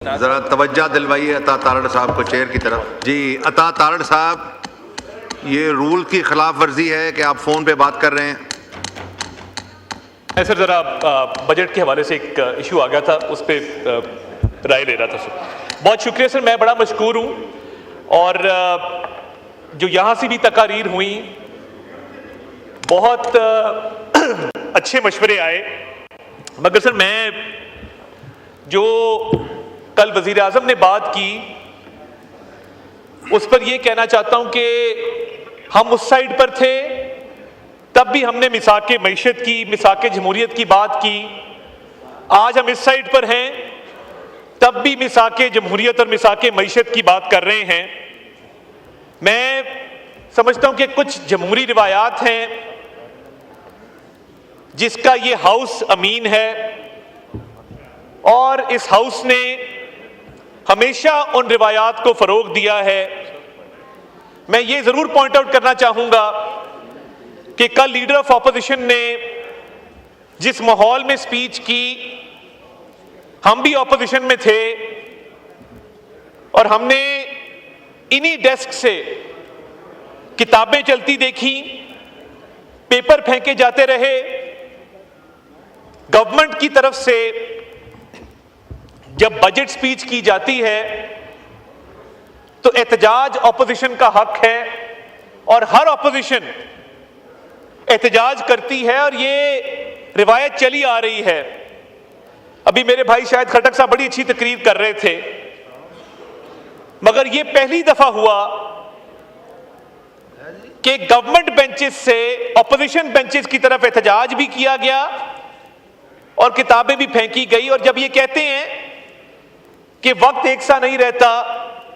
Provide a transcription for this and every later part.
जरा तवज्जो दिलवाइए अता तारड़ साहब को चेयर की तरफ। जी अता तारड़ साहब, ये रूल की खिलाफ वर्जी है कि आप फोन पे बात कर रहे हैं। सर ज़रा बजट के हवाले से एक इशू आ गया था, उस पर राय ले रहा था सर। बहुत शुक्रिया सर, मैं बड़ा मशकूर हूँ। और जो यहाँ से भी तकारीर हुई, बहुत अच्छे मशवरे आए, मगर सर मैं जो कल वज़ीर आज़म ने बात की उस पर यह कहना चाहता हूँ कि हम उस साइड पर थे तब भी हमने मिसाके मईशत की, मिसाके जमहूरियत की बात की। आज हम इस साइड पर हैं तब भी मिसाके जमहूरियत और मिसाके मईशत की बात कर रहे हैं। मैं समझता हूं कि कुछ जमहूरी रिवायात हैं जिसका ये हाउस अमीन है और इस हाउस ने हमेशा उन रिवायात को फरोग दिया है। मैं ये जरूर पॉइंट आउट करना चाहूंगा कि कल लीडर ऑफ ऑपोजिशन ने जिस माहौल में स्पीच की, हम भी ऑपोजिशन में थे और हमने इन्हीं डेस्क से किताबें चलती देखी, पेपर फेंके जाते रहे। गवर्नमेंट की तरफ से जब बजट स्पीच की जाती है तो एहतजाज ऑपोजिशन का हक है और हर ऑपोजिशन एहतजाज करती है और ये रिवायत चली आ रही है। अभी मेरे भाई शायद खटक साहब बड़ी अच्छी तकरीर कर रहे थे, मगर ये पहली दफा हुआ कि गवर्नमेंट बेंचेस से ऑपोजिशन बेंचेस की तरफ एहतजाज भी किया गया और किताबें भी फेंकी गई। और जब ये कहते हैं कि वक्त एक सा नहीं रहता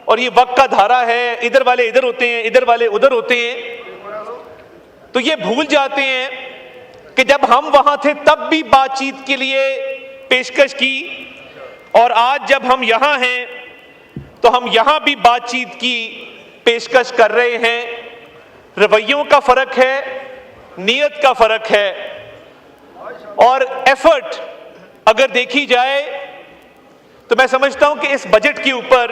और ये वक्त का धारा है, इधर वाले इधर होते हैं, इधर वाले उधर होते हैं, तो ये भूल जाते हैं कि जब हम वहां थे तब भी बातचीत के लिए पेशकश की और आज जब हम यहां हैं तो हम यहां भी बातचीत की पेशकश कर रहे हैं। रवैयों का फर्क है, नीयत का फर्क है और एफर्ट अगर देखी जाए तो मैं समझता हूं कि इस बजट के ऊपर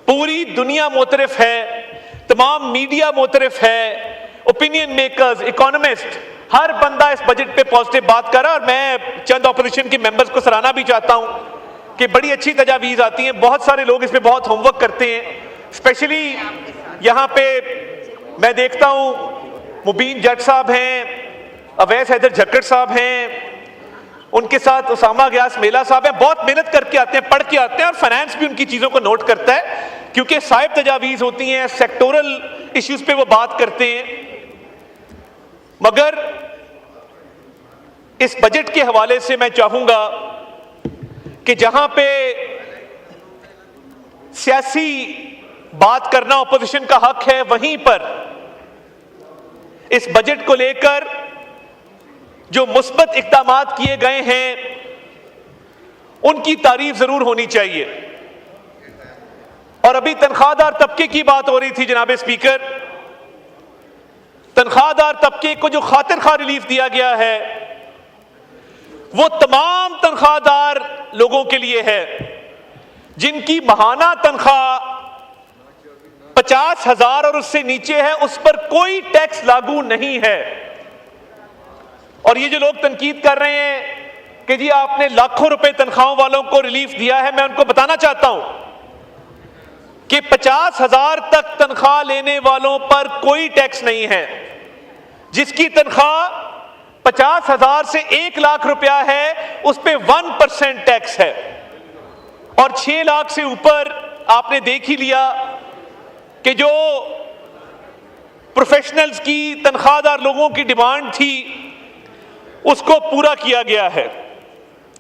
पूरी दुनिया मोतरफ है, तमाम मीडिया मोतरफ है, ओपिनियन मेकर्स, इकोनॉमिस्ट, हर बंदा इस बजट पे पॉजिटिव बात कर रहा है। और मैं चंद ऑपोजिशन के मेंबर्स को सराहना भी चाहता हूं कि बड़ी अच्छी तजावीज आती हैं। बहुत सारे लोग इसमें बहुत होमवर्क करते हैं। स्पेशली यहां पे मैं देखता हूं मुबीन जट साहब हैं, अवैस हैदर झक्कड़ साहब हैं, उनके साथ उसामा गयास मेला साहब हैं। बहुत मेहनत करके आते हैं, पढ़ के आते हैं और फाइनेंस भी उनकी चीजों को नोट करता है क्योंकि साहिब तजावीज होती हैं, सेक्टोरल इश्यूज पे वो बात करते हैं। मगर इस बजट के हवाले से मैं चाहूंगा कि जहां पे सियासी बात करना ऑपोजिशन का हक है, वहीं पर इस बजट को लेकर जो मुस्बत इक़दामात किए गए हैं उनकी तारीफ जरूर होनी चाहिए। और अभी तनख्वाहदार तबके की बात हो रही थी जनाब स्पीकर, तनख्वाहदार तबके को जो खातिर खा रिलीफ दिया गया है वो तमाम तनख्वाहदार लोगों के लिए है जिनकी माहाना तनख्वाह 50,000 और उससे नीचे है, उस पर कोई टैक्स लागू नहीं है। और ये जो लोग तनकीद कर रहे हैं कि जी आपने लाखों रुपए तनख्वाहों वालों को रिलीफ दिया है, मैं उनको बताना चाहता हूं कि 50,000 तक तनख्वाह लेने वालों पर कोई टैक्स नहीं है। जिसकी तनख्वाह 50,000 से 1 लाख रुपया है उस पे 1% टैक्स है। और 6 लाख से ऊपर आपने देख ही लिया कि जो प्रोफेशनल्स की, तनख्वाहदार लोगों की डिमांड थी उसको पूरा किया गया है।